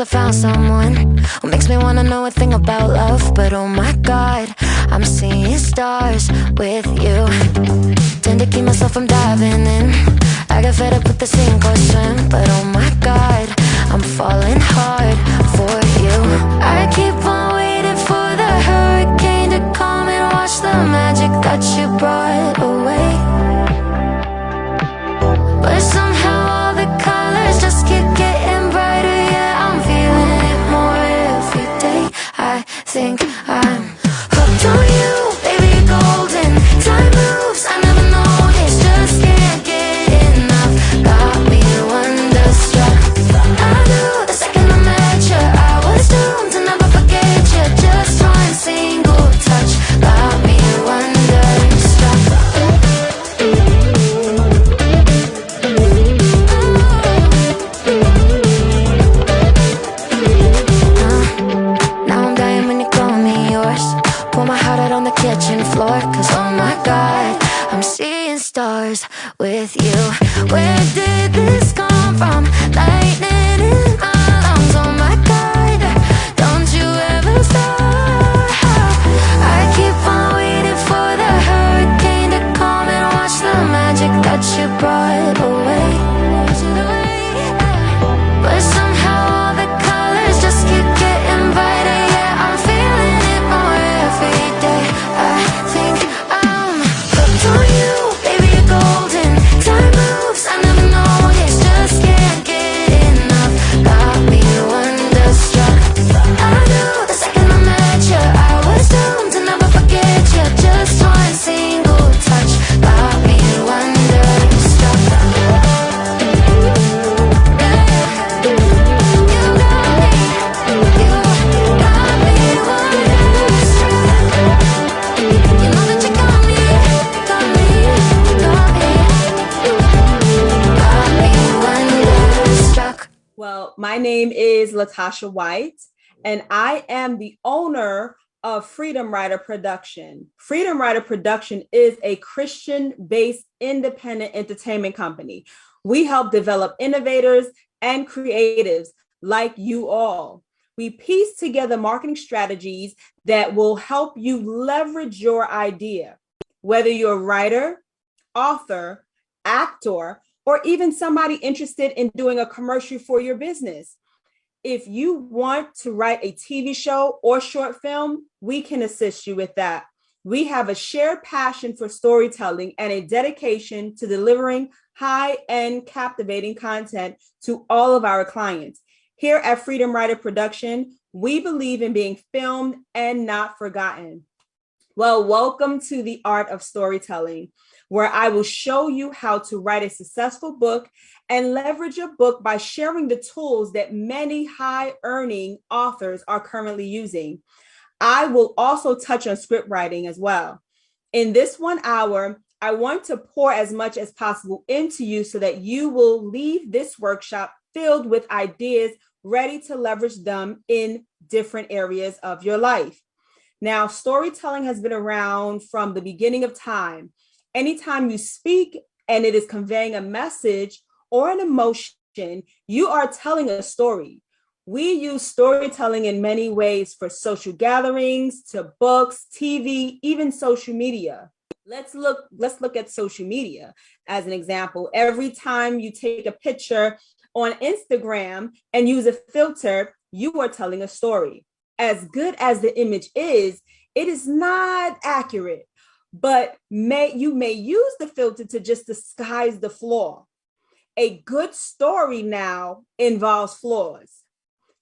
I found someone who makes me wanna know a thing about love. But oh my God, I'm seeing stars with you. Tend to keep myself from diving in. I got fed up with the sink or swim. But oh my God, I'm falling hard for you. I keep on waiting for the hurricane to come and wash the magic that you brought away. But somehow all the colors just keep getting brighter. Yeah, I'm feeling it more every day. I think I'm hooked on you, baby, you're golden. Time moves, I never noticed, just can't get enough. Got me wonderstruck. I knew the second I met you, I was doomed to never forget you. Just one single touch got me wonderstruck. Now I'm dying when you call me yours. Pour my heart out on the kitchen floor. Cause oh my God, I'm seeing stars with you. Where did this come from? Lightning in my lungs. Oh my God, don't you ever stop. I keep on waiting for the hurricane to come and wash the magic that you brought away. But somehow all the colors just keep getting brighter. Yeah, I'm feeling it more every day. I think I'm hooked on you, baby, you're golden. Time moves, I never noticed, just can't get enough. Got me wonderstruck. I knew the second I met you, I was doomed to never forget you. Just one single touch got me wonderstruck. Well, my name is Latasha White, and I am the owner of Freedom Writer Production. Freedom Writer Production is a Christian-based independent entertainment company. We help develop innovators and creatives like you all. We piece together marketing strategies that will help you leverage your idea, whether you're a writer, author, actor, or even somebody interested in doing a commercial for your business. If you want to write a TV show or short film, we can assist you with that. We have a shared passion for storytelling and a dedication to delivering high-end, captivating content to all of our clients. Here at Freedom Writer Production, we believe in being filmed and not forgotten. Well, welcome to the Art of Storytelling, where I will show you how to write a successful book and leverage your book by sharing the tools that many high-earning authors are currently using. I will also touch on script writing as well. In this 1 hour, I want to pour as much as possible into you so that you will leave this workshop filled with ideas ready to leverage them in different areas of your life. Now, storytelling has been around from the beginning of time. Anytime you speak and it is conveying a message or an emotion, you are telling a story. We use storytelling in many ways, for social gatherings, to books, TV, even social media. Let's look at social media as an example. Every time you take a picture on Instagram and use a filter, you are telling a story. As good as the image is, it is not accurate, but you may use the filter to just disguise the flaw. A good story now involves flaws.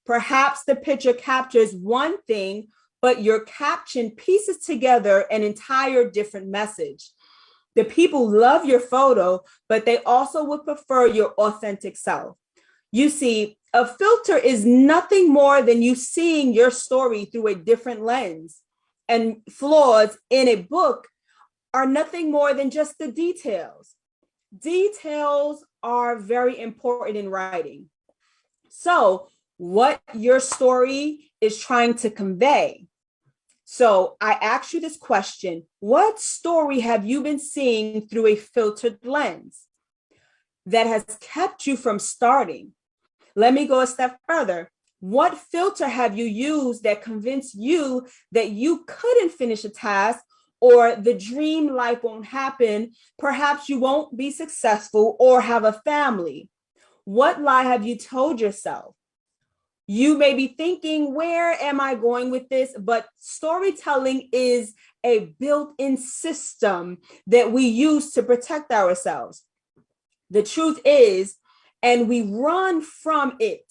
Perhaps the picture captures one thing, but your caption pieces together an entire different message. The people love your photo, but they also would prefer your authentic self. You see, a filter is nothing more than you seeing your story through a different lens. And flaws in a book are nothing more than just the details. Details are very important in writing. So, what your story is trying to convey. So I asked you this question: what story have you been seeing through a filtered lens that has kept you from starting? Let me go a step further. What filter have you used that convinced you that you couldn't finish a task, or the dream life won't happen? Perhaps you won't be successful or have a family. What lie have you told yourself? You may be thinking, where am I going with this? But storytelling is a built-in system that we use to protect ourselves. The truth is, and we run from it.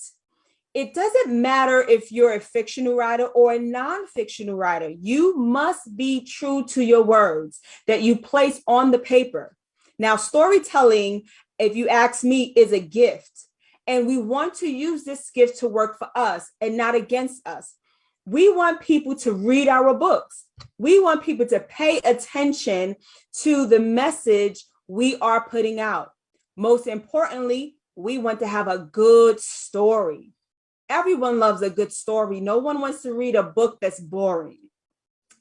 It doesn't matter if you're a fictional writer or a non-fictional writer. You must be true to your words that you place on the paper. Now, storytelling, if you ask me, is a gift. And we want to use this gift to work for us and not against us. We want people to read our books. We want people to pay attention to the message we are putting out. Most importantly, we want to have a good story. Everyone loves a good story. No one wants to read a book that's boring.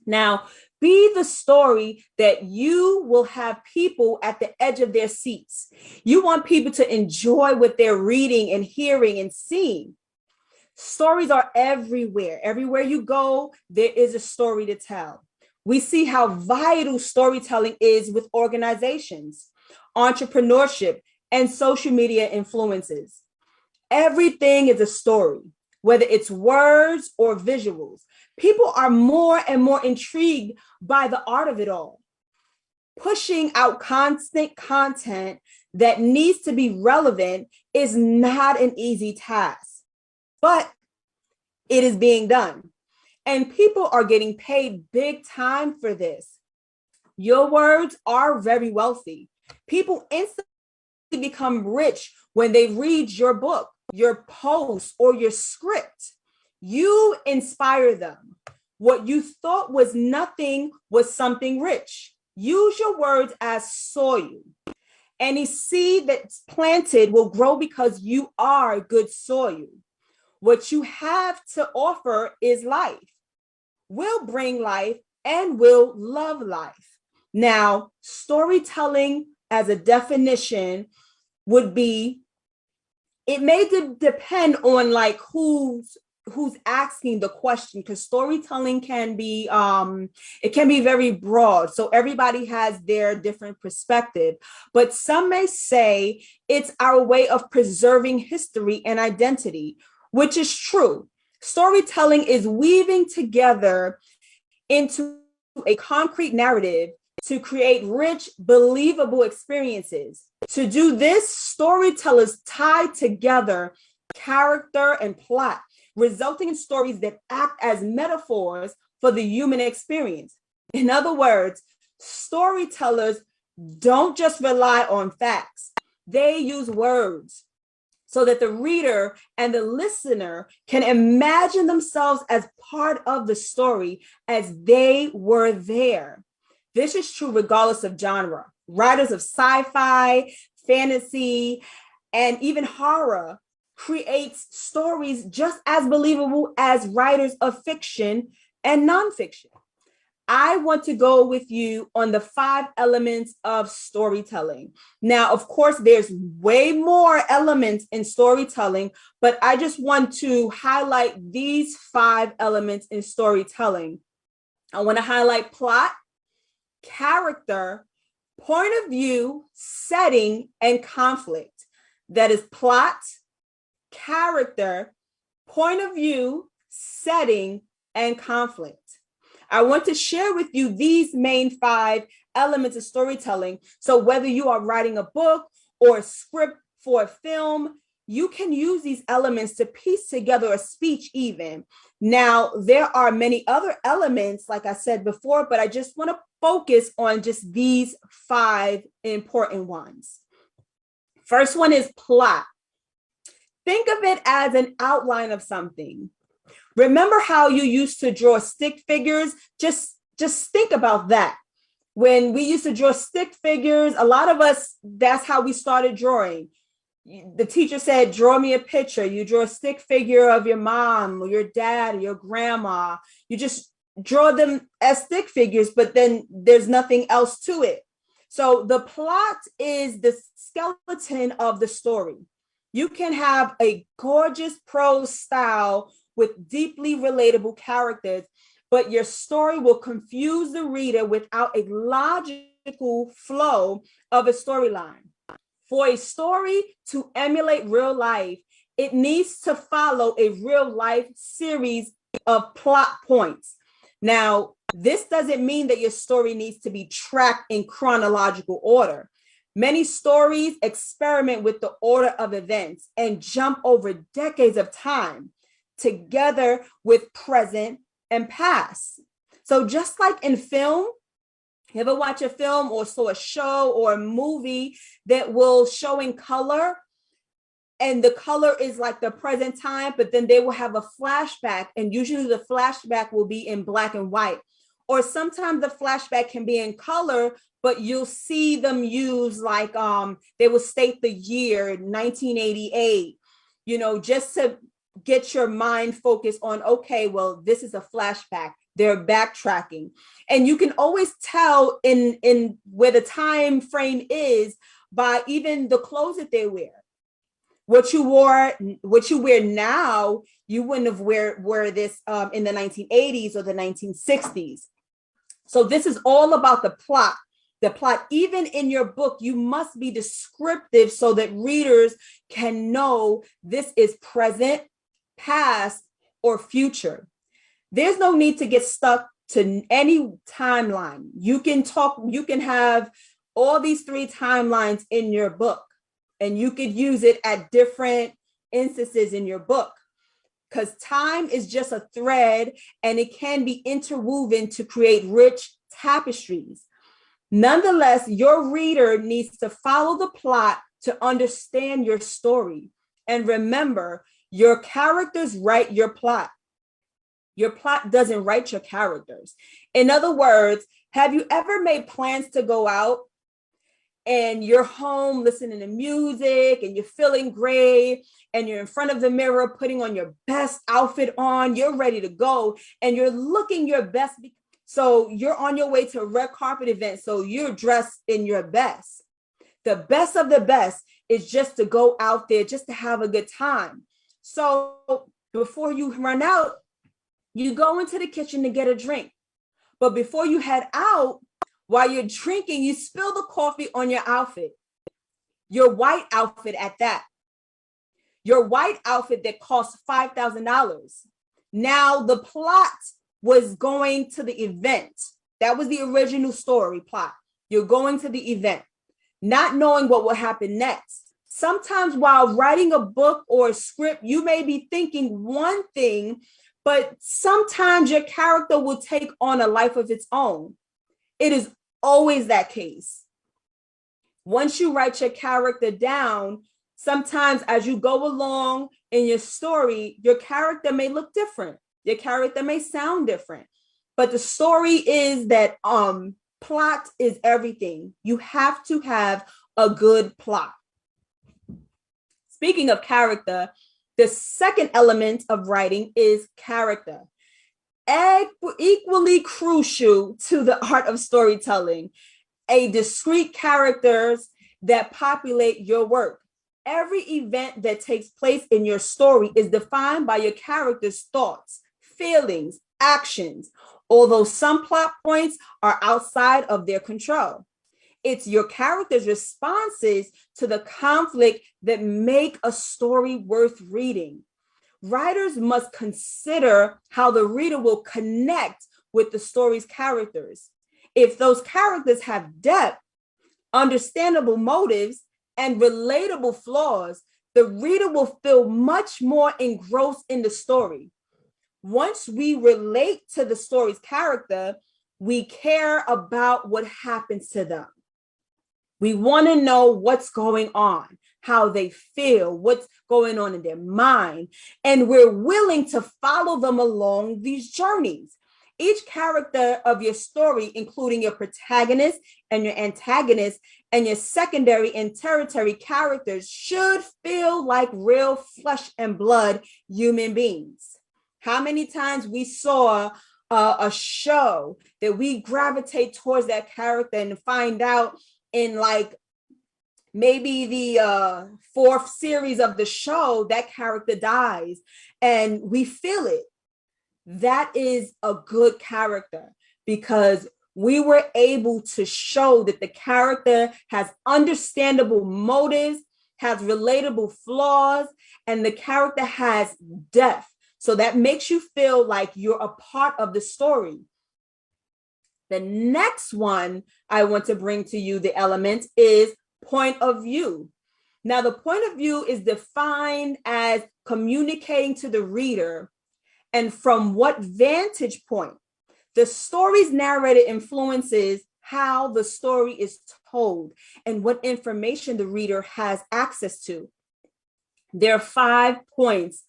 Now, be the story that you will have people at the edge of their seats. You want people to enjoy what they're reading and hearing and seeing. Stories are everywhere. Everywhere you go, there is a story to tell. We see how vital storytelling is with organizations, entrepreneurship, and social media influences. Everything is a story, whether it's words or visuals. People are more and more intrigued by the art of it all. Pushing out constant content that needs to be relevant is not an easy task, but it is being done. And people are getting paid big time for this. Your words are very wealthy. People instantly become rich when they read your book, your post, or your script. You inspire them. What you thought was nothing was something rich. Use your words as soil. Any seed that's planted will grow because you are good soil. What you have to offer is life, will bring life, and will love life. Now, storytelling as a definition would be, it may depend on like who's asking the question, because storytelling can be it can be very broad, so everybody has their different perspective. But some may say it's our way of preserving history and identity, which is true. Storytelling is weaving together into a concrete narrative to create rich, believable experiences. To do this, storytellers tie together character and plot, resulting in stories that act as metaphors for the human experience. In other words, storytellers don't just rely on facts. They use words so that the reader and the listener can imagine themselves as part of the story as they were there. This is true regardless of genre. Writers of sci-fi, fantasy, and even horror creates stories just as believable as writers of fiction and nonfiction. I want to go with you on the 5 elements of storytelling. Now, of course, there's way more elements in storytelling, but I just want to highlight these 5 elements in storytelling. I want to highlight plot, character, point of view, setting, and conflict. That is plot, character, point of view, setting, and conflict. I want to share with you these main 5 elements of storytelling. So whether you are writing a book or a script for a film, you can use these elements to piece together a speech even. Now, there are many other elements, like I said before, but I just want to focus on just these 5 important ones. First one is plot. Think of it as an outline of something. Remember how you used to draw stick figures? Just think about that. When we used to draw stick figures, a lot of us, that's how we started drawing. The teacher said, draw me a picture. You draw a stick figure of your mom or your dad or your grandma. You just draw them as stick figures, but then there's nothing else to it. So the plot is the skeleton of the story. You can have a gorgeous prose style with deeply relatable characters, but your story will confuse the reader without a logical flow of a storyline. For a story to emulate real life, it needs to follow a real life series of plot points. Now, this doesn't mean that your story needs to be tracked in chronological order. Many stories experiment with the order of events and jump over decades of time together with present and past. So just like in film, you ever watch a film or saw a show or a movie that will show in color, and the color is like the present time, but then they will have a flashback, and usually the flashback will be in black and white. Or sometimes the flashback can be in color, but you'll see them use like they will state the year 1988, just to get your mind focused on, okay, well, this is a flashback. They're backtracking. And you can always tell in where the time frame is by even the clothes that they wear. What you wear now, you wouldn't have wear this in the 1980s or the 1960s. So this is all about the plot. The plot, even in your book, you must be descriptive so that readers can know this is present, past, or future. There's no need to get stuck to any timeline. You can have all these 3 timelines in your book, and you could use it at different instances in your book, because time is just a thread and it can be interwoven to create rich tapestries. Nonetheless, your reader needs to follow the plot to understand your story. And remember, your characters write your plot. Your plot doesn't write your characters. In other words, have you ever made plans to go out and you're home listening to music and you're feeling great and you're in front of the mirror putting on your best outfit on, you're ready to go and you're looking your best? So you're on your way to a red carpet event, so you're dressed in your best. The best of the best is just to go out there, just to have a good time. So before you run out, you go into the kitchen to get a drink. But before you head out, while you're drinking, you spill the coffee on your outfit, your white outfit at that. Your white outfit that costs $5,000. Now the plot was going to the event. That was the original story plot. You're going to the event, not knowing what will happen next. Sometimes while writing a book or a script, you may be thinking one thing, but sometimes your character will take on a life of its own. It is always that case. Once you write your character down, sometimes as you go along in your story, your character may look different. Your character may sound different, but the story is that plot is everything. You have to have a good plot. Speaking of character, the second element of writing is character. Equally crucial to the art of storytelling, a discrete characters that populate your work. Every event that takes place in your story is defined by your character's thoughts, feelings, actions, although some plot points are outside of their control. It's your character's responses to the conflict that make a story worth reading. Writers must consider how the reader will connect with the story's characters. If those characters have depth, understandable motives, and relatable flaws, the reader will feel much more engrossed in the story. Once we relate to the story's character, we care about what happens to them. We want to know what's going on, how they feel, what's going on in their mind, and we're willing to follow them along these journeys. Each character of your story, including your protagonist and your antagonist and your secondary and tertiary characters, should feel like real flesh and blood human beings. How many times we saw a show that we gravitate towards that character and find out in like maybe the fourth series of the show, that character dies and we feel it. That is a good character because we were able to show that the character has understandable motives, has relatable flaws, and the character has depth. So that makes you feel like you're a part of the story. The next one I want to bring to you, the element, is point of view. Now, the point of view is defined as communicating to the reader and from what vantage point the story's narrator influences how the story is told and what information the reader has access to. There are 5 points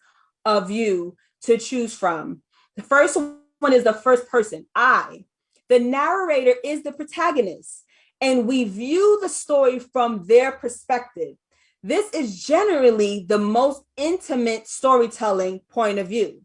of view to choose from. The first one is the first person, I. The narrator is the protagonist, and we view the story from their perspective. This is generally the most intimate storytelling point of view.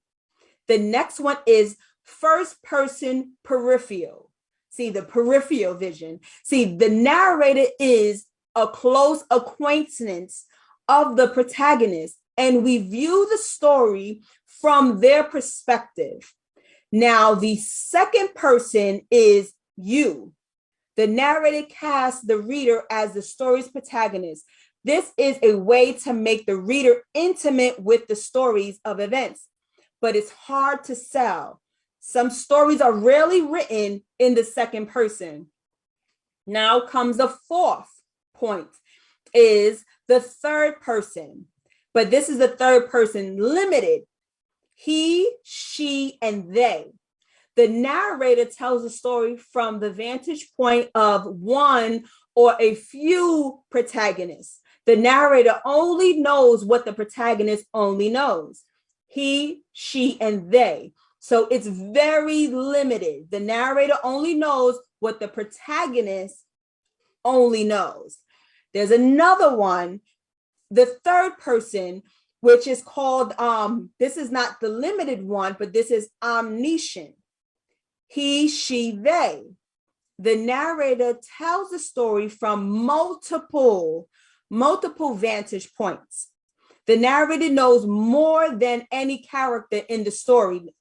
The next one is first person peripheral. See, the peripheral vision. See, the narrator is a close acquaintance of the protagonist, and we view the story from their perspective. Now, the second person is you. The narrator casts the reader as the story's protagonist. This is a way to make the reader intimate with the stories of events, but it's hard to sell. Some stories are rarely written in the second person. Now comes the fourth point, is the third person, but this is the third person limited. He, she, and they. The narrator tells a story from the vantage point of one or a few protagonists. The narrator only knows what the protagonist only knows. He, she, and they. So it's very limited. The narrator only knows what the protagonist only knows. There's another one, the third person, which is called, this is not the limited one, but this is omniscient. He, she, they. The narrator tells the story from multiple vantage points. The narrator knows more than any character in the story.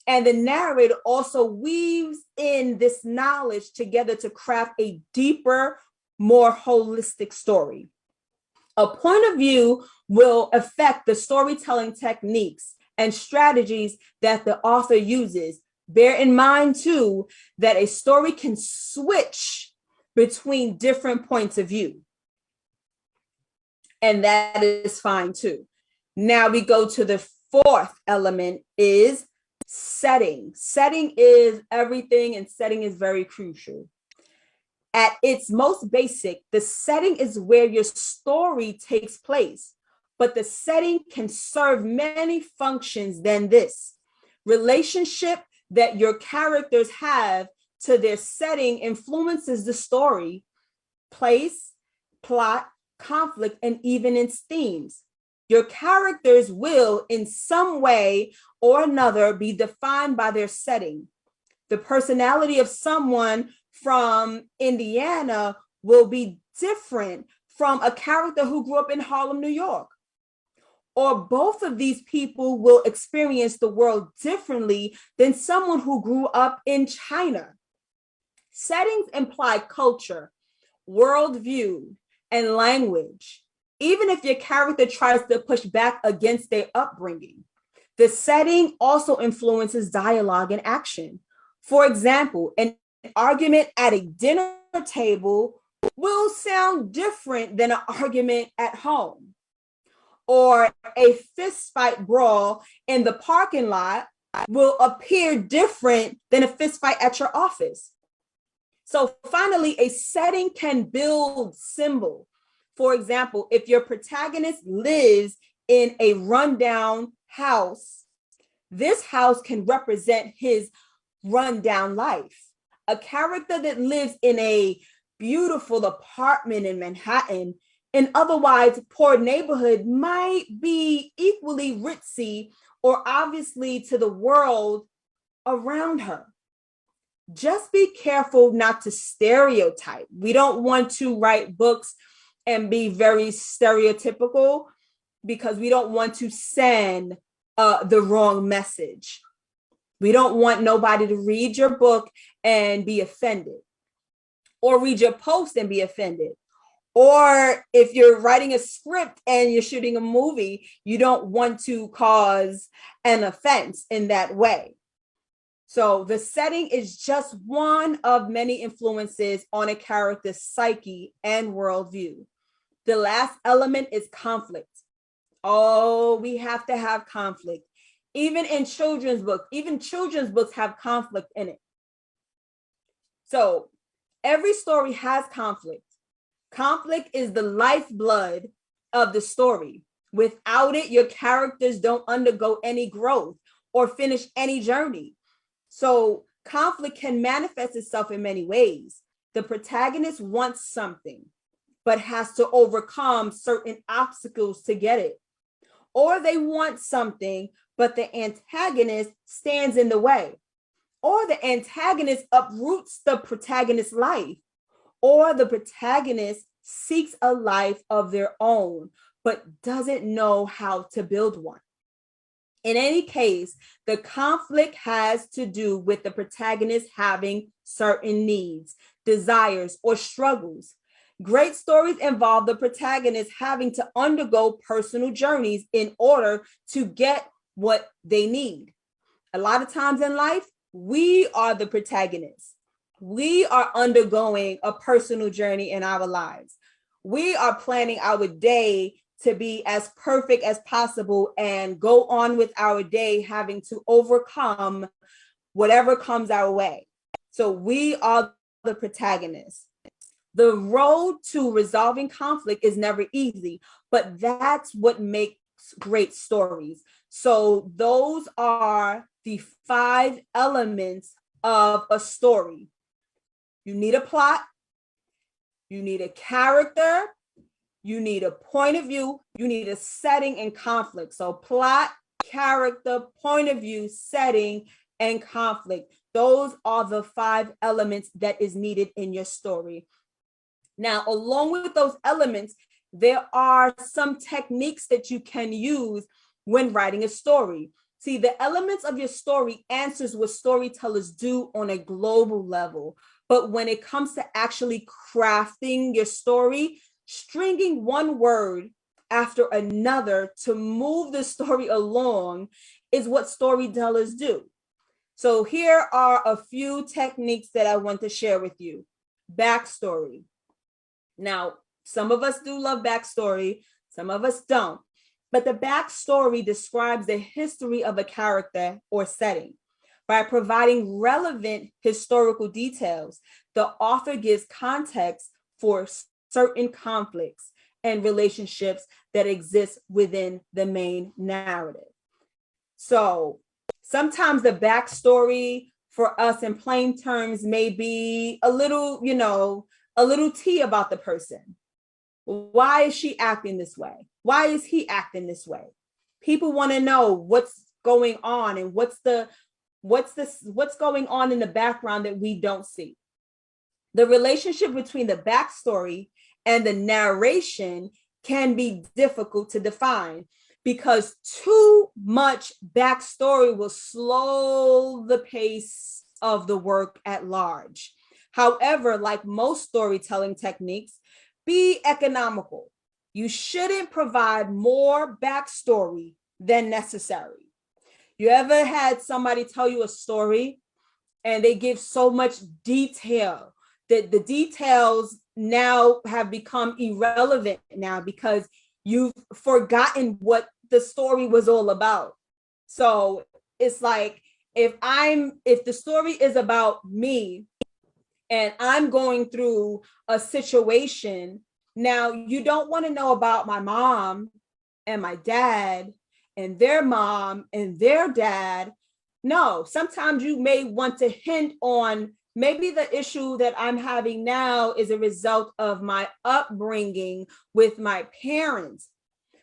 And the narrator also weaves in this knowledge together to craft a deeper, more holistic story. A point of view will affect the storytelling techniques and strategies that the author uses. Bear in mind, too, that a story can switch between different points of view. And that is fine, too. Now we go to the fourth element, is setting. Setting is everything, and setting is very crucial. At its most basic, the setting is where your story takes place, but the setting can serve many functions than this. Relationship that your characters have to their setting influences the story, place, plot, conflict, and even its themes. Your characters will, in some way or another, be defined by their setting. The personality of someone from Indiana will be different from a character who grew up in Harlem, New York. Or both of these people will experience the world differently than someone who grew up in China. Settings imply culture, worldview, and language. Even if your character tries to push back against their upbringing, the setting also influences dialogue and action. For example, an argument at a dinner table will sound different than an argument at home. Or a fistfight brawl in the parking lot will appear different than a fistfight at your office. So finally, a setting can build symbol. For example, if your protagonist lives in a rundown house, this house can represent his rundown life. A character that lives in a beautiful apartment in Manhattan, an otherwise poor neighborhood, might be equally ritzy or obviously to the world around her. Just be careful not to stereotype. We don't want to write books and be very stereotypical because we don't want to send the wrong message. We don't want nobody to read your book and be offended, or read your post and be offended. Or if you're writing a script and you're shooting a movie, you don't want to cause an offense in that way. So the setting is just one of many influences on a character's psyche and worldview. The last element is conflict. Oh, we have to have conflict. Even in children's books, even children's books have conflict in it. So every story has conflict. Conflict is the lifeblood of the story. Without it, your characters don't undergo any growth or finish any journey. So conflict can manifest itself in many ways. The protagonist wants something, but has to overcome certain obstacles to get it. Or they want something, but the antagonist stands in the way. Or the antagonist uproots the protagonist's life. Or the protagonist seeks a life of their own, but doesn't know how to build one. In any case, the conflict has to do with the protagonist having certain needs, desires, or struggles. Great stories involve the protagonist having to undergo personal journeys in order to get what they need. A lot of times in life, we are the protagonists. We are undergoing a personal journey in our lives. We are planning our day to be as perfect as possible and go on with our day having to overcome whatever comes our way. So we are the protagonists. The road to resolving conflict is never easy, but that's what makes great stories. So those are the 5 elements of a story. You need a plot, you need a character, you need a point of view, you need a setting and conflict. So plot, character, point of view, setting, and conflict. Those are the 5 elements that is needed in your story. Now, along with those elements, there are some techniques that you can use when writing a story. See, the elements of your story answers what storytellers do on a global level. But when it comes to actually crafting your story, stringing one word after another to move the story along is what storytellers do. So here are a few techniques that I want to share with you. Backstory. Now, some of us do love backstory, some of us don't. But the backstory describes the history of a character or setting. By providing relevant historical details, the author gives context for certain conflicts and relationships that exist within the main narrative. So sometimes the backstory for us in plain terms may be a little, a little tea about the person. Why is she acting this way? Why is he acting this way? People want to know what's going on and what's going on in the background that we don't see. The relationship between the backstory and the narration can be difficult to define because too much backstory will slow the pace of the work at large. However, like most storytelling techniques, be economical. You shouldn't provide more backstory than necessary. You ever had somebody tell you a story and they give so much detail that the details now have become irrelevant now because you've forgotten what the story was all about? So it's like if the story is about me and I'm going through a situation, now you don't want to know about my mom and my dad and their mom and their dad. No, sometimes you may want to hint on maybe the issue that I'm having now is a result of my upbringing with my parents,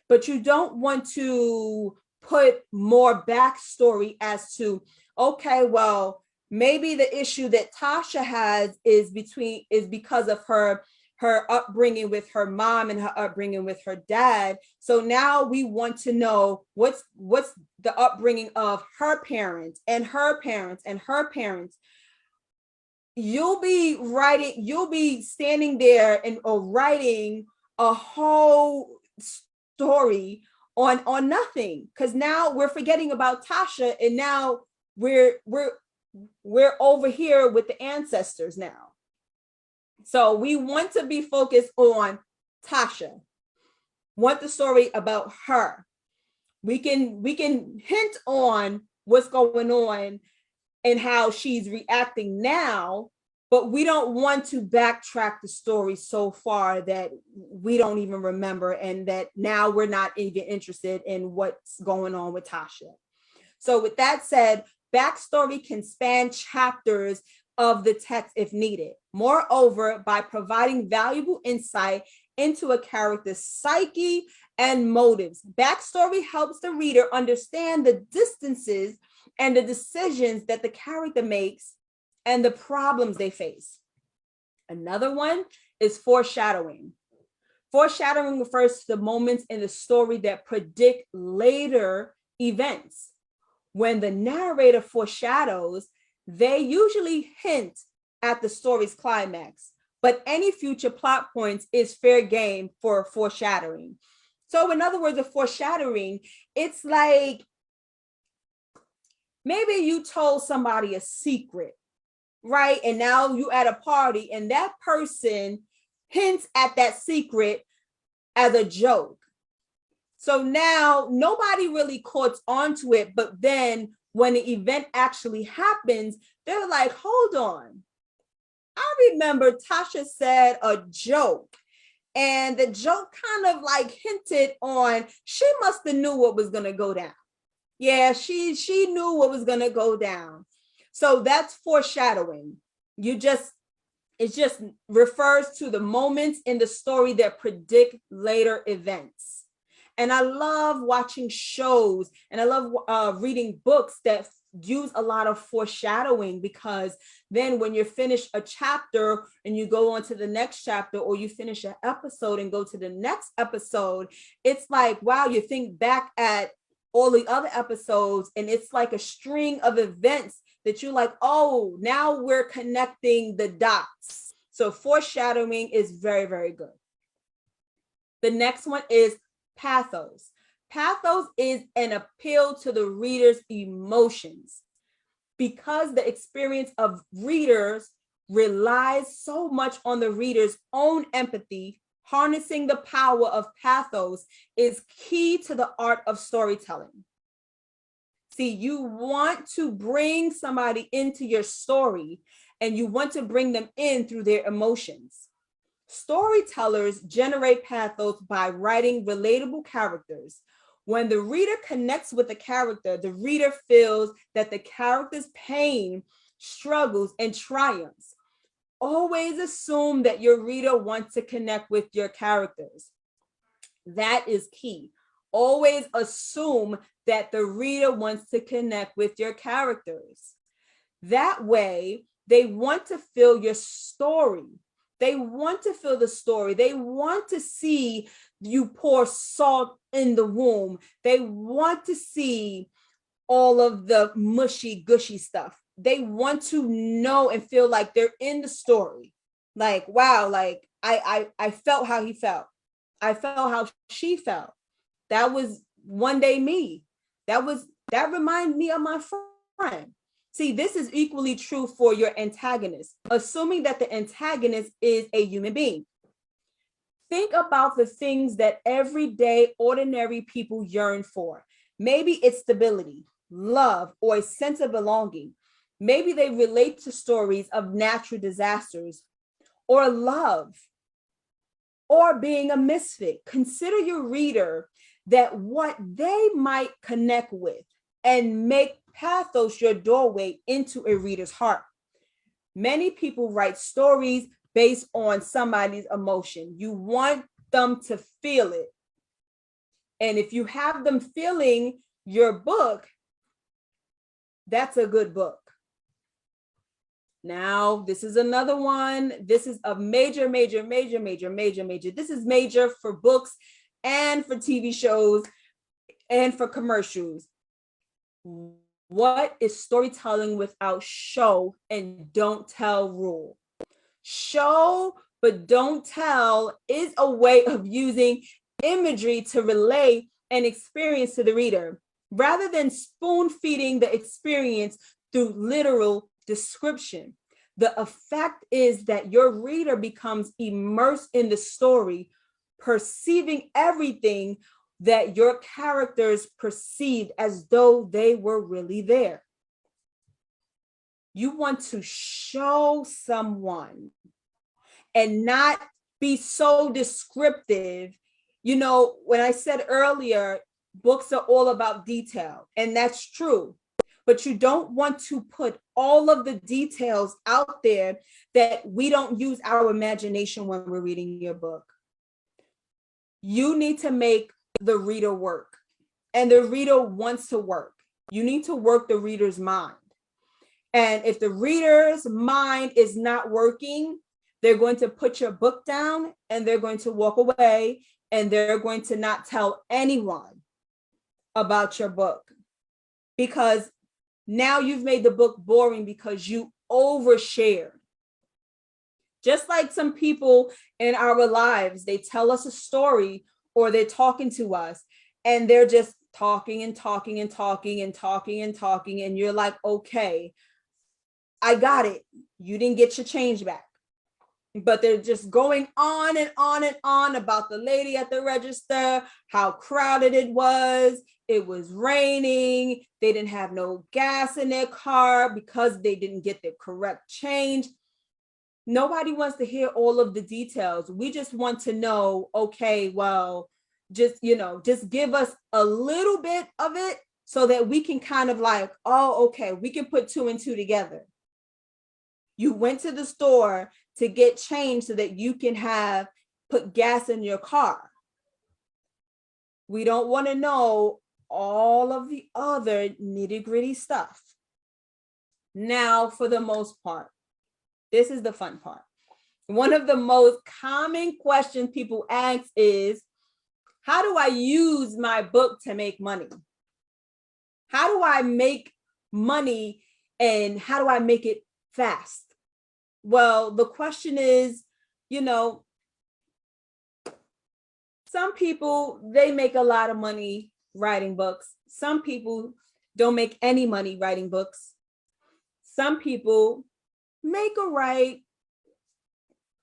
but you don't want to put more backstory as to, okay, well, maybe the issue that Tasha has is because of her her upbringing with her mom and her upbringing with her dad. So now we want to know what's the upbringing of her parents and her parents and her parents. You'll be standing there and or writing a whole story on nothing, because now we're forgetting about Tasha, and now we're over here with the ancestors now. So we want to be focused on Tasha, want the story about her. We can hint on what's going on and how she's reacting now, but we don't want to backtrack the story so far that we don't even remember, and that now we're not even interested in what's going on with Tasha. So with that said, backstory can span chapters of the text if needed. Moreover, by providing valuable insight into a character's psyche and motives, backstory helps the reader understand the distances and the decisions that the character makes and the problems they face. Another one is foreshadowing. Foreshadowing refers to the moments in the story that predict later events. When the narrator foreshadows, they usually hint at the story's climax, but any future plot points is fair game for foreshadowing. So in other words, a foreshadowing, it's like maybe you told somebody a secret, right? And now you at a party and that person hints at that secret as a joke. So now nobody caught on to it, but then when the event actually happens, they're like, hold on. I remember Tasha said a joke, and the joke kind of like hinted on, she must have knew what was going to go down. Yeah, she knew what was going to go down. So that's foreshadowing. It just refers to the moments in the story that predict later events. And I love watching shows, and I love reading books that use a lot of foreshadowing, because then when you're finished a chapter and you go on to the next chapter, or you finish an episode and go to the next episode, it's like, wow, you think back at all the other episodes, and it's like a string of events that you're like, oh, now we're connecting the dots. So foreshadowing is very, very good. The next one is pathos. Pathos is an appeal to the reader's emotions, because the experience of readers relies so much on the reader's own empathy. Harnessing the power of pathos is key to the art of storytelling. See, you want to bring somebody into your story, and you want to bring them in through their emotions. Storytellers generate pathos by writing relatable characters. When the reader connects with the character, the reader feels that the character's pain, struggles, and triumphs. Always assume that your reader wants to connect with your characters. That is key. Always assume that the reader wants to connect with your characters. That way, they want to feel your story. They want to feel the story. They want to see you pour salt in the wound. They want to see all of the mushy, gushy stuff. They want to know and feel like they're in the story. Like, wow, like I felt how he felt. I felt how she felt. That was one day me. That reminded me of my friend. See, this is equally true for your antagonist, assuming that the antagonist is a human being. Think about the things that everyday, ordinary people yearn for. Maybe it's stability, love, or a sense of belonging. Maybe they relate to stories of natural disasters, or love, or being a misfit. Consider your reader that what they might connect with, and make pathos your doorway into a reader's heart. Many people write stories based on somebody's emotion. You want them to feel it. And if you have them feeling your book, that's a good book. Now, this is another one. This is a major, major, major, major, major, major. This is major for books and for TV shows and for commercials. What is storytelling without show and don't tell rule? Show but don't tell is a way of using imagery to relay an experience to the reader, rather than spoon feeding the experience through literal description. The effect is that your reader becomes immersed in the story, perceiving everything that your characters perceived as though they were really there. You want to show someone and not be so descriptive. You know, when I said earlier, books are all about detail, and that's true. But you don't want to put all of the details out there that we don't use our imagination when we're reading your book. You need to make the reader work, and the reader wants to work. You need to work the reader's mind. And if the reader's mind is not working, they're going to put your book down and they're going to walk away, and they're going to not tell anyone about your book, because now you've made the book boring because you overshared. Just like some people in our lives, they tell us a story or they're talking to us and they're just talking and talking and talking and talking and talking. And you're like, okay, I got it. You didn't get your change back. But they're just going on and on and on about the lady at the register, how crowded it was raining, they didn't have no gas in their car because they didn't get the correct change. Nobody wants to hear all of the details. We just want to know, okay, well, just give us a little bit of it so that we can kind of like, oh, okay, we can put two and two together. You went to the store to get change so that you can put gas in your car. We don't want to know all of the other nitty-gritty stuff. Now, for the most part, this is the fun part. One of the most common questions people ask is, how do I use my book to make money? How do I make money, and how do I make it fast? Well, the question is, some people, they make a lot of money writing books. Some people don't make any money writing books. Some people make or write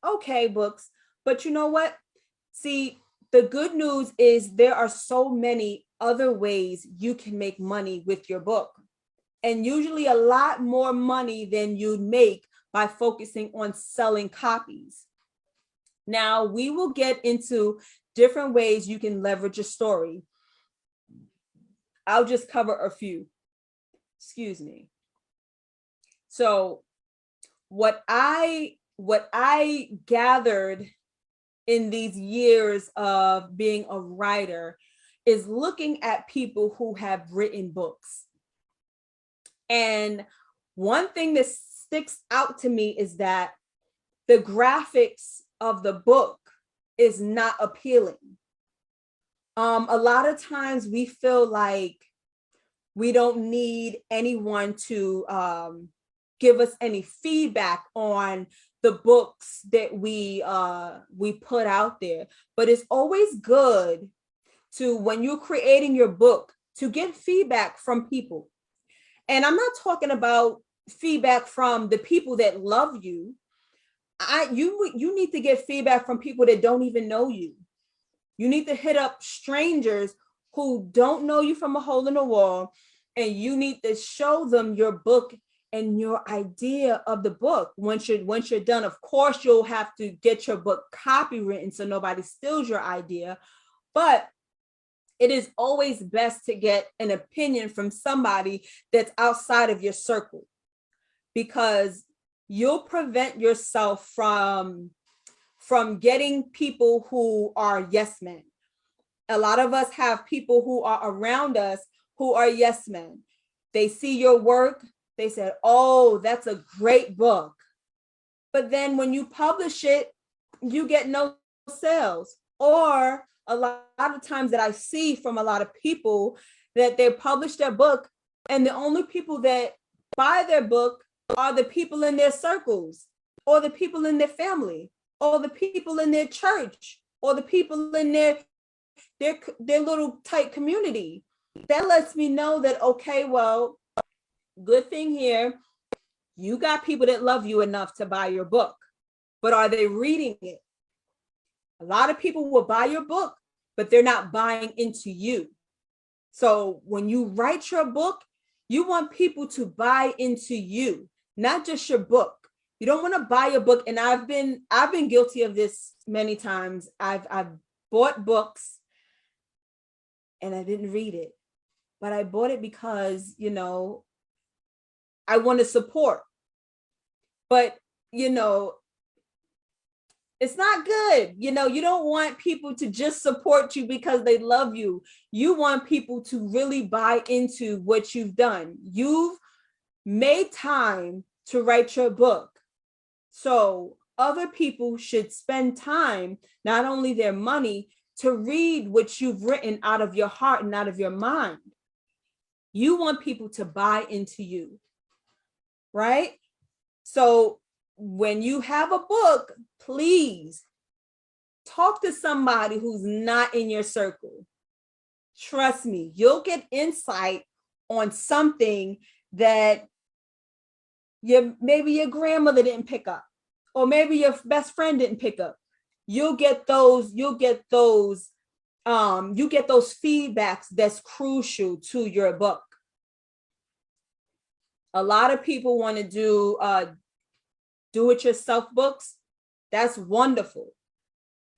okay books. But you know what? See, the good news is there are so many other ways you can make money with your book, and usually a lot more money than you'd make by focusing on selling copies. Now, we will get into different ways you can leverage a story. I'll just cover a few. Excuse me. So what I gathered in these years of being a writer is looking at people who have written books. And one thing that sticks out to me is that the graphics of the book is not appealing. A lot of times we feel like we don't need anyone to give us any feedback on the books that we put out there. But it's always good to, when you're creating your book, to get feedback from people. And I'm not talking about feedback from the people that love you. You need to get feedback from people that don't even know you. You need to hit up strangers who don't know you from a hole in the wall, and you need to show them your book and your idea of the book. Once you're done, of course, you'll have to get your book copywritten so nobody steals your idea. But it is always best to get an opinion from somebody that's outside of your circle, because you'll prevent yourself from getting people who are yes men. A lot of us have people who are around us who are yes men. They see your work, They said, oh, that's a great book. But then when you publish it, you get no sales. Or a lot of times that I see from a lot of people that they publish their book and the only people that buy their book are the people in their circles or the people in their family or the people in their church or the people in their little tight community. That lets me know that, okay, well, good thing here, you got people that love you enough to buy your book, but are they reading it? A lot of people will buy your book, but they're not buying into you. So when you write your book, you want people to buy into you, not just your book. You don't want to buy a book. And I've been guilty of this many times. I've bought books and I didn't read it, but I bought it because, I want to support. But, it's not good. You don't want people to just support you because they love you. You want people to really buy into what you've done. You've made time to write your book. So other people should spend time, not only their money, to read what you've written out of your heart and out of your mind. You want people to buy into you, right? So when you have a book, please talk to somebody who's not in your circle. Trust me, you'll get insight on something that maybe your grandmother didn't pick up, or maybe your best friend didn't pick up. You get those feedbacks that's crucial to your book. A lot of people want to do it yourself books. That's wonderful.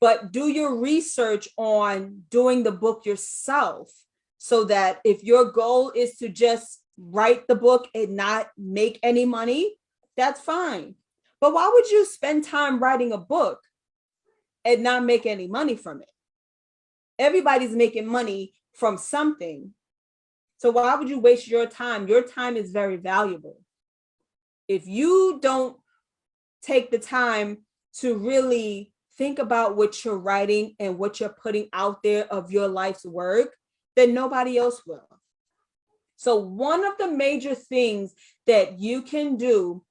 But do your research on doing the book yourself, so that if your goal is to just write the book and not make any money, that's fine. But why would you spend time writing a book and not make any money from it? Everybody's making money from something. So why would you waste your time? Your time is very valuable. If you don't take the time to really think about what you're writing and what you're putting out there of your life's work, then nobody else will. So one of the major things that you can do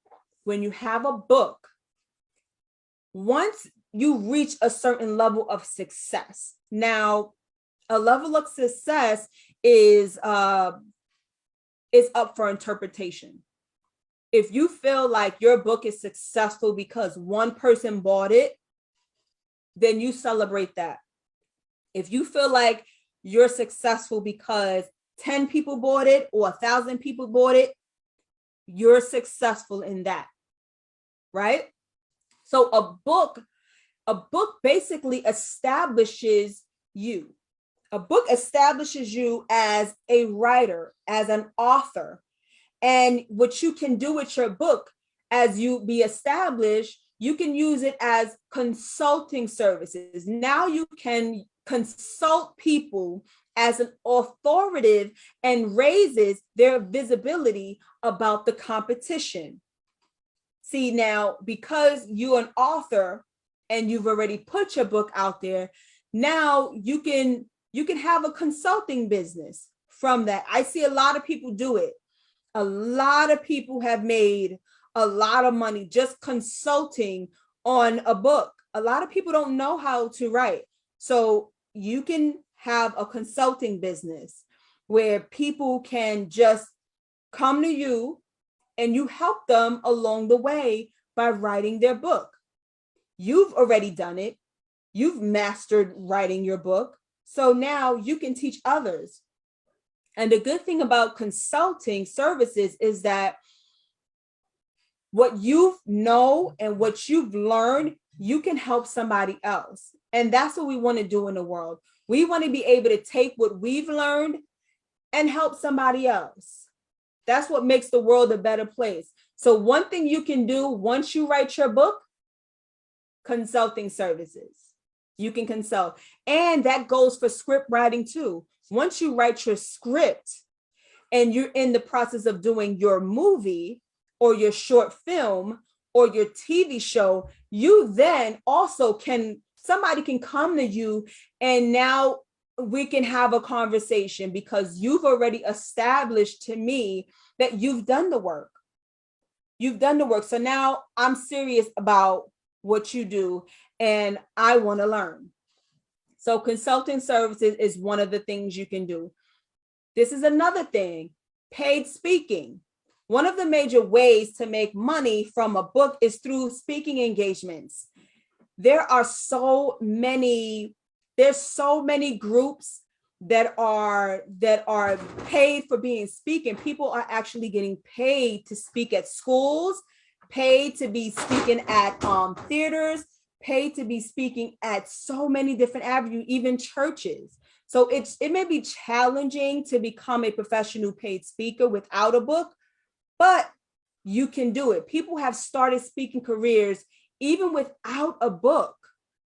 when you have a book, once you reach a certain level of success. Now, a level of success is up for interpretation. If you feel like your book is successful because one person bought it, then you celebrate that. If you feel like you're successful because 10 people bought it or 1,000 people bought it, you're successful in that, right? So a book basically establishes you. A book establishes you as a writer, as an author. And what you can do with your book, as you be established, you can use it as consulting services. Now you can consult people as an authoritative and raises their visibility about the competition. See, now, because you're an author and you've already put your book out there, now you can have a consulting business from that. I see a lot of people do it. A lot of people have made a lot of money just consulting on a book. A lot of people don't know how to write. So you can have a consulting business where people can just come to you and you help them along the way by writing their book. You've already done it. You've mastered writing your book. So now you can teach others. And the good thing about consulting services is that what you know and what you've learned, you can help somebody else. And that's what we want to do in the world. We want to be able to take what we've learned and help somebody else. That's what makes the world a better place. So one thing you can do once you write your book, consulting services. You can consult. And that goes for script writing too. Once you write your script, and you're in the process of doing your movie or your short film or your TV show, you then also somebody can come to you, and now we can have a conversation because you've already established to me that you've done the work. You've done the work. So now I'm serious about what you do and I want to learn. So consulting services is one of the things you can do. This is another thing, paid speaking. One of the major ways to make money from a book is through speaking engagements. There's so many groups that are paid for being speaking. People are actually getting paid to speak at schools, paid to be speaking at theaters, paid to be speaking at so many different avenues, even churches. So it may be challenging to become a professional paid speaker without a book, but you can do it. People have started speaking careers even without a book.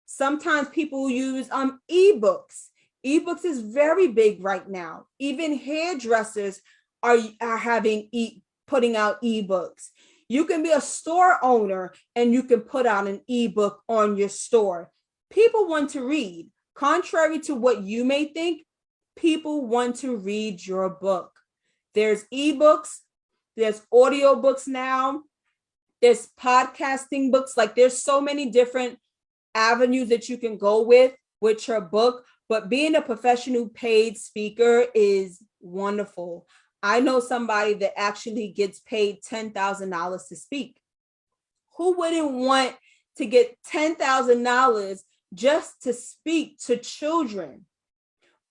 Sometimes people use ebooks. Ebooks is very big right now. Even hairdressers are putting out ebooks. You can be a store owner and you can put out an ebook on your store. People want to read. Contrary to what you may think, people want to read your book. There's ebooks, there's audiobooks now, there's podcasting books. Like there's so many different avenues that you can go with your book, but being a professional paid speaker is wonderful. I know somebody that actually gets paid $10,000 to speak. Who wouldn't want to get $10,000 just to speak to children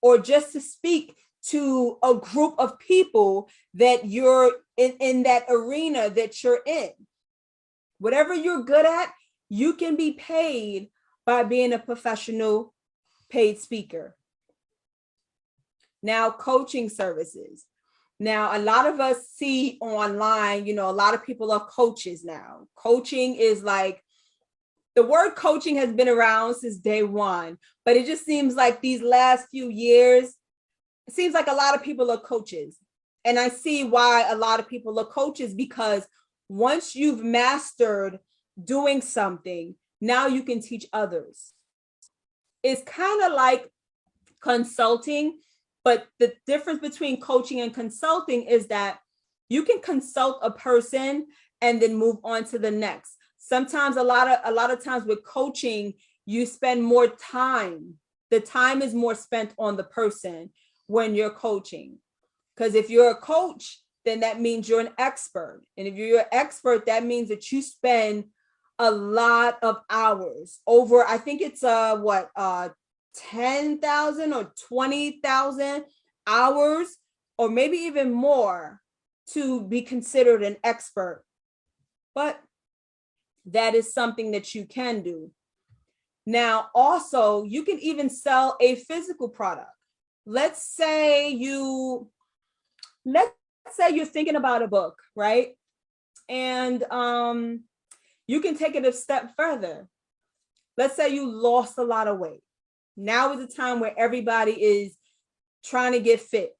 or just to speak to a group of people that you're in that arena that you're in? Whatever you're good at, you can be paid by being a professional paid speaker. Now, coaching services. Now, a lot of us see online, a lot of people are coaches now. Coaching is like, the word coaching has been around since day one, but it just seems like these last few years, it seems like a lot of people are coaches. And I see why a lot of people are coaches, because once you've mastered doing something, now you can teach others. It's kind of like consulting, but the difference between coaching and consulting is that you can consult a person and then move on to the next. Sometimes a lot of times with coaching, you spend more time. The time is more spent on the person when you're coaching. Because if you're a coach, then that means you're an expert. And if you're an expert, that means that you spend a lot of hours over, I think it's 10,000 or 20,000 hours, or maybe even more, to be considered an expert. But that is something that you can do. Now, also, you can even sell a physical product. Let's say you're thinking about a book, right? And you can take it a step further. Let's say you lost a lot of weight. Now is the time where everybody is trying to get fit.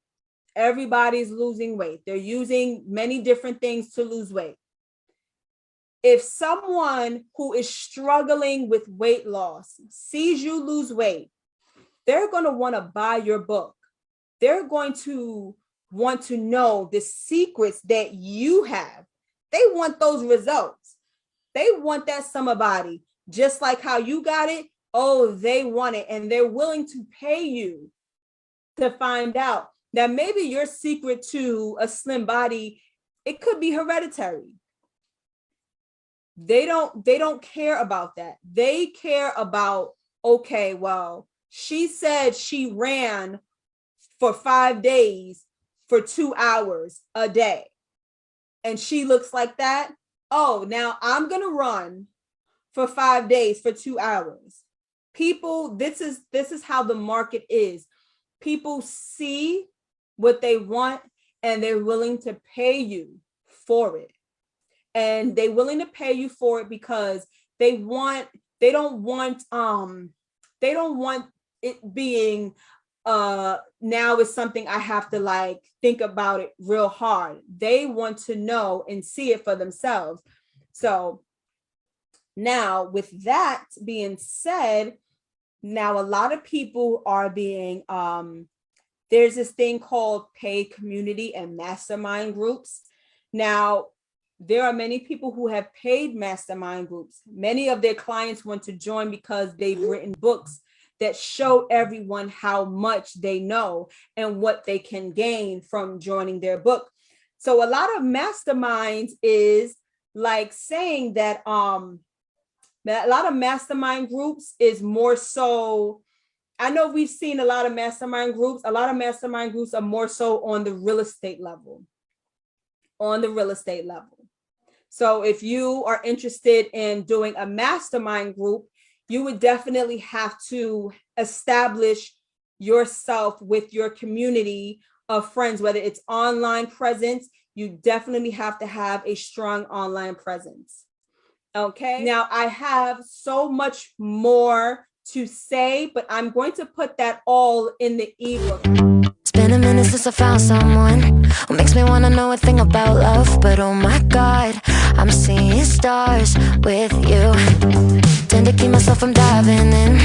Everybody's losing weight. They're using many different things to lose weight. If someone who is struggling with weight loss sees you lose weight, they're going to want to buy your book. They're going to want to know the secrets that you have. They want those results. They want that summer body, just like how you got it. Oh, they want it, and they're willing to pay you to find out that maybe your secret to a slim body, it could be hereditary. They don't care about that. They care about, okay, well, she said she ran for 5 days for 2 hours a day, and she looks like that. Oh, now I'm going to run for 5 days for 2 hours. People, this is how the market is. People see what they want and they're willing to pay you for it. And they're willing to pay you for it because they don't want it being now it's something I have to like think about it real hard. They want to know and see it for themselves. So now, with that being said, now a lot of people are being there's this thing called paid community and mastermind groups. Now, there are many people who have paid mastermind groups. Many of their clients want to join because they've written books that show everyone how much they know and what they can gain from joining their book. So a lot of masterminds is like saying that a lot of mastermind groups is more so, I know we've seen a lot of mastermind groups. A lot of mastermind groups are more so on the real estate level. So if you are interested in doing a mastermind group, you would definitely have to establish yourself with your community of friends, whether it's online presence, you definitely have to have a strong online presence. Okay, now I have so much more to say, but I'm going to put that all in the ebook. It's been a minute since I found someone who makes me wanna know a thing about love. But oh my God, I'm seeing stars with you. Tend to keep myself from diving in.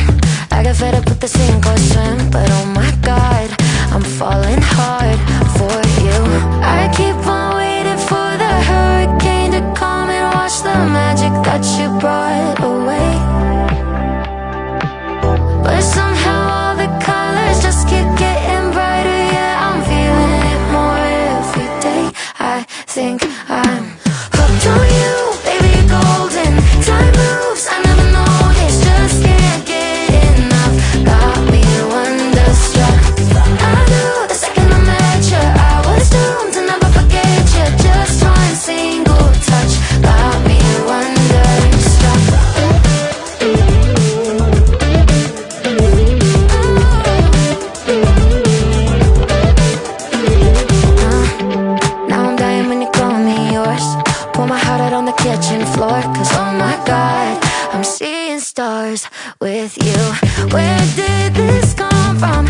I got fed up with the sink or swim. But oh my God, I'm falling hard for you. I keep on waiting for the hurricane to come and wash the magic that you brought away. But somehow all the colors just keep getting brighter. Yeah, I'm feeling it more every day. I think I'm hooked on you, baby, you're golden. Time moves, I never noticed, just can't get enough. Got me wonderstruck. I knew the second I met you, I was doomed to never forget you. Just one single touch got me wonderstruck. Now I'm dying when you call me yours. Pour my heart out on the kitchen floor. Cause oh my God, I'm seeing stars with you. Where did this come from?